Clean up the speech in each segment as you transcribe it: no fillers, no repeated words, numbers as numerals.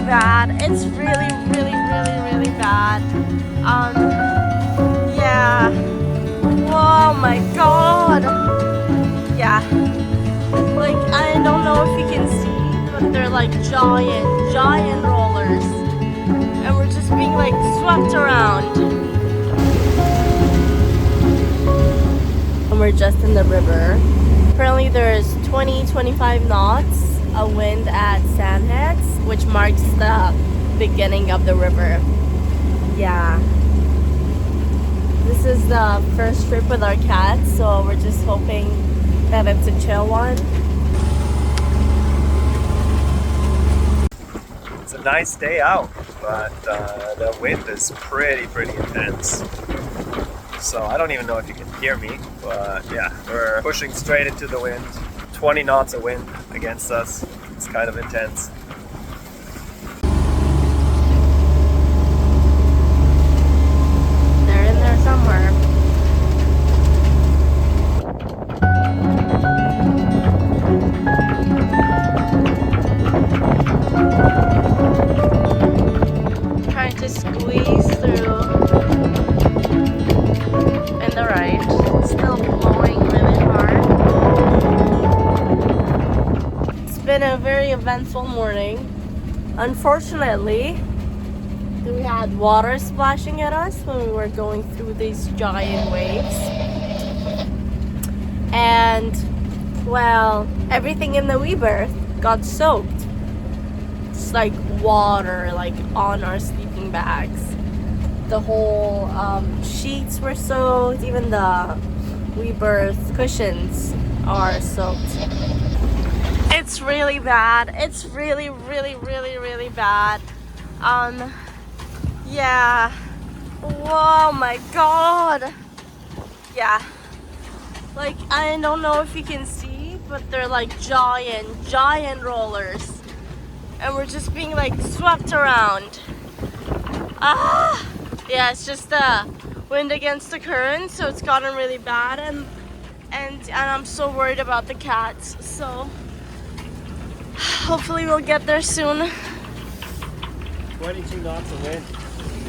bad. It's really, really, really, really bad. Yeah. Oh my god. Yeah. Like, I don't know if you can see, but they're like giant rollers. And we're just being like swept around. And we're just in the river. Apparently there's 20-25 knots a wind at Sandheads, which marks the beginning of the river. Yeah. This is the first trip with our cats, so we're just hoping that it's a chill one. It's a nice day out, but the wind is pretty intense. So I don't even know if you can hear me, but yeah, we're pushing straight into the wind. 20 knots of wind against us. It's kind of intense. They're in there somewhere. Trying to squeeze through in the right. Still blowing really hard. It's been a very eventful morning. Unfortunately, we had water splashing at us when we were going through these giant waves. And, well, everything in the rebirth got soaked. It's like water, like on our sleeping bags. The whole sheets were soaked, even the rebirth cushions are soaked. It's really bad. It's really bad. Yeah. Whoa, my god. Yeah. Like, I don't know if you can see, but they're like giant rollers. And we're just being like swept around. Yeah, it's just the wind against the current, so it's gotten really bad, and I'm so worried about the cats. So hopefully we'll get there soon. 22 knots of wind.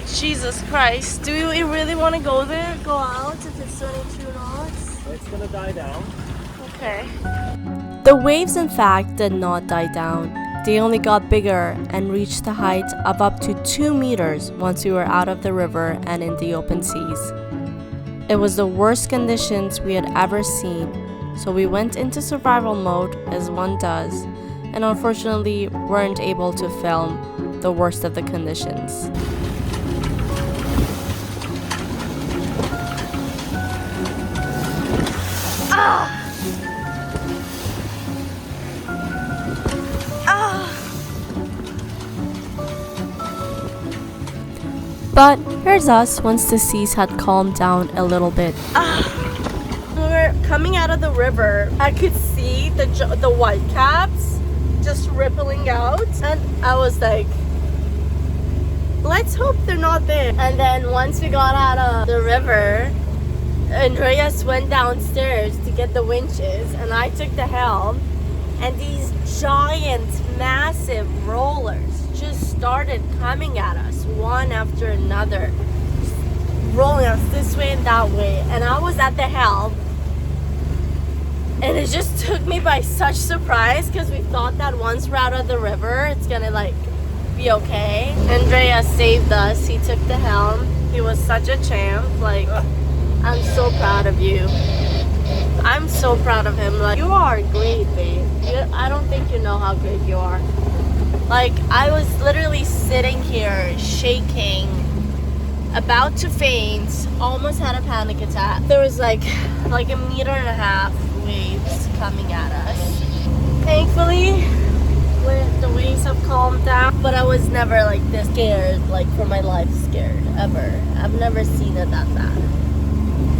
Jesus Christ. Do we really want to go there? Go out if it's 22 knots? It's gonna die down. Okay. The waves, in fact, did not die down. They only got bigger and reached a height of up to 2 meters once we were out of the river and in the open seas. It was the worst conditions we had ever seen, so we went into survival mode as one does, and unfortunately weren't able to film the worst of the conditions. But here's us once the seas had calmed down a little bit. When we were coming out of the river, I could see the white caps just rippling out, and I was like, let's hope they're not there. And then once we got out of the river, Andreas went downstairs to get the winches, and I took the helm, and these giant, massive rollers just started coming at us one after another, rolling us this way and that way, and I was at the helm, and it just took me by such surprise because we thought that once we're out of the river it's gonna like be okay. Andreas saved us. He took the helm. He was such a champ. Like, I'm so proud of you. I'm so proud of him. Like, you are great, babe. I don't think you know how great you are. Like, I was literally sitting here shaking, about to faint, almost had a panic attack. There was like 1.5 meters waves coming at us. Thankfully, the waves have calmed down, but I was never like this scared, like for my life scared, ever. I've never seen it that bad.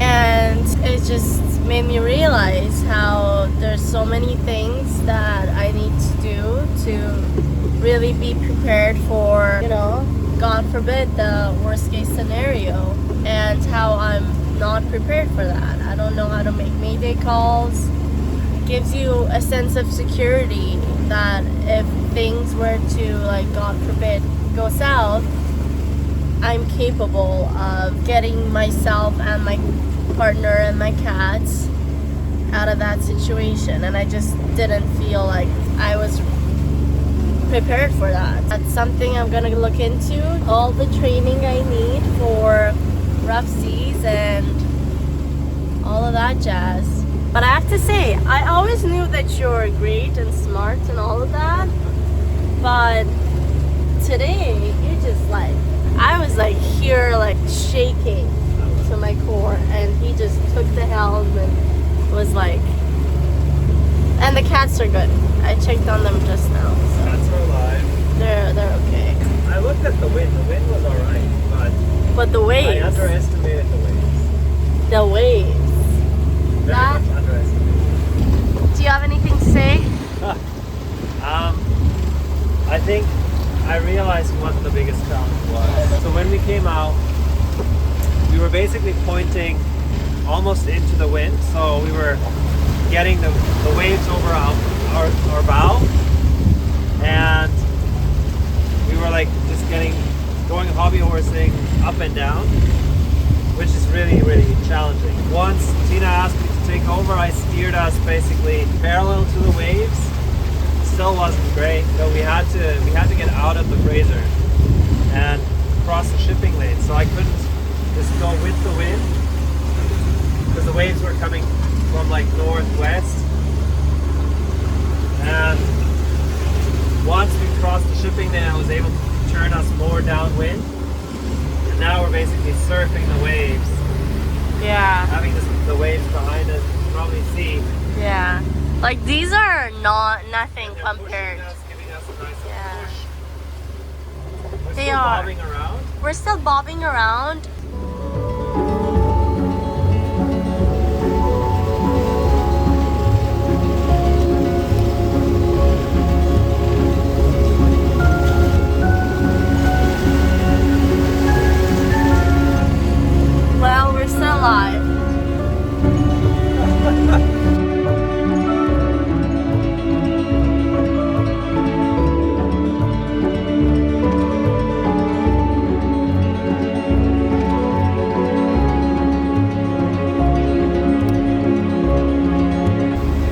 And it just made me realize how there's so many things that I need to do to really be prepared for, you know, God forbid, the worst case scenario, and how I'm not prepared for that. I don't know how to make mayday calls. It gives you a sense of security that if things were to, like, God forbid, go south, I'm capable of getting myself and my partner and my cats out of that situation, and I just didn't feel like I was prepared for that. That's something I'm gonna look into. All the training I need for rough seas and all of that jazz. But I have to say, I always knew that you're great and smart and all of that, but today you just like, I was like here like shaking to my core, and he just took the helm and was like, and the cats are good. I checked on them just now. So Cats are alive. they're okay. I looked at the wind. The wind was alright, But the but I waves, underestimated the waves. the waves. Very That- much underestimated. Do you have anything to say? I think I realized what the biggest challenge was. So when we came out, we were basically pointing almost into the wind. So we were getting the waves over our bow, and we were like just going hobby horsing up and down, which is really, really challenging. Once Tina asked me to take over, I steered us basically parallel to the waves. Still wasn't great, so we had to get out of the Fraser and cross the shipping lane. So I couldn't just go with the wind because the waves were coming from like northwest. And once we crossed the shipping lane, I was able to turn us more downwind. And now we're basically surfing the waves, Yeah. having the waves behind us. You can probably see. Yeah. Like these are nothing They're compared. pushing us, giving us a nice Yeah. push. We're They still are. bobbing around. We're still bobbing around. Well, we're still alive.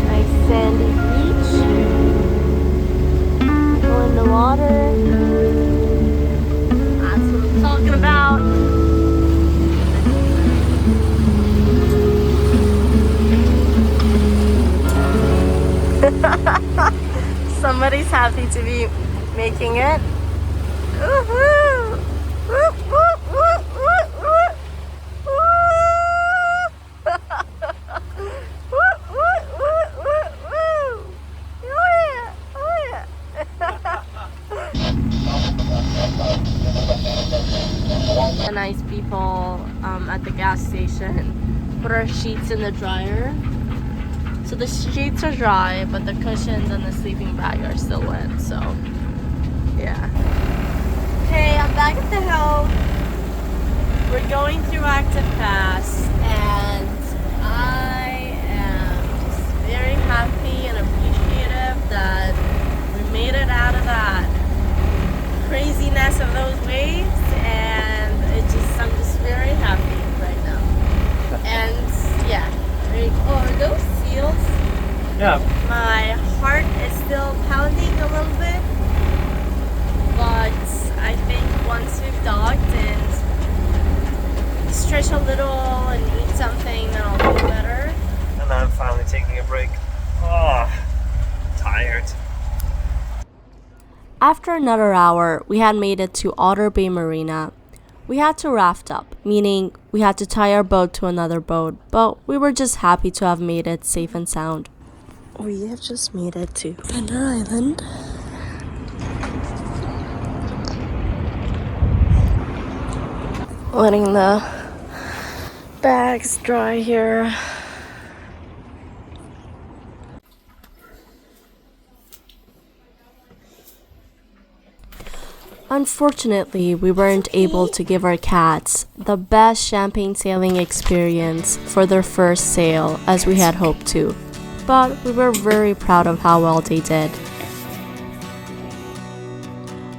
Nice sandy beach. Go in the water. That's what I'm talking about. Somebody's happy to be making it. Woohoo! Woo, woo, woo, woo, woo. Woo, woo, woo, woo, woo. Oh yeah, oh yeah. The nice people at the gas station put our sheets in the dryer. So the sheets are dry, but the cushions and the sleeping bag are still wet, so yeah. Okay, I'm back at the helm. We're going through Active Pass, and I am just very happy and appreciative that we made it out of that craziness of those waves, and I'm just very happy right now. And yeah, are those seals? Yeah. My heart is still pounding a little bit, but I think once we've docked and stretch a little and eat something, then I'll feel better. And I'm finally taking a break. Oh, tired. After another hour, we had made it to Otter Bay Marina. We had to raft up, meaning we had to tie our boat to another boat, but we were just happy to have made it safe and sound. We have just made it to Pender Island. Letting the bags dry here. Unfortunately, we weren't able to give our cats the best champagne sailing experience for their first sail as we had hoped to, but we were very proud of how well they did.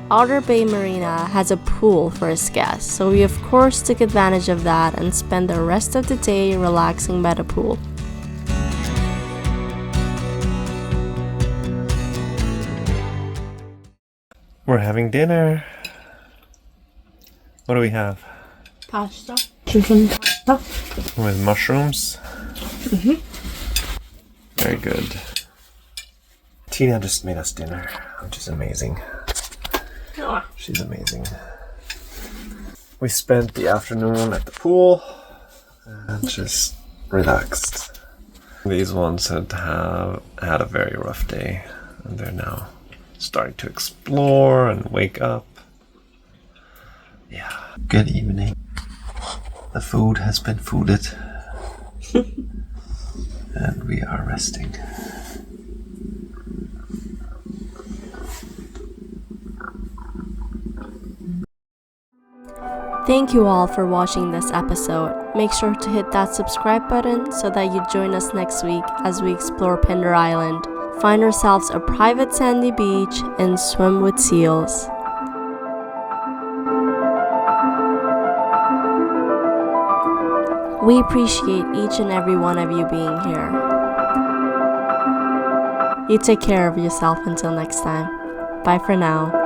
Otter Bay Marina has a pool for its guests, so we of course took advantage of that and spent the rest of the day relaxing by the pool. We're having dinner. What do we have? Pasta. Chicken pasta. With mushrooms. Very good. Tina just made us dinner, which is amazing. She's amazing. We spent the afternoon at the pool and just relaxed. These ones had had a very rough day, and they're now starting to explore and wake up. Yeah. Good evening. The food has been fooded. And we are resting. Thank you all for watching this episode. Make sure to hit that subscribe button so that you join us next week as we explore Pender Island, find ourselves a private sandy beach, and swim with seals. We appreciate each and every one of you being here. You take care of yourself until next time. Bye for now.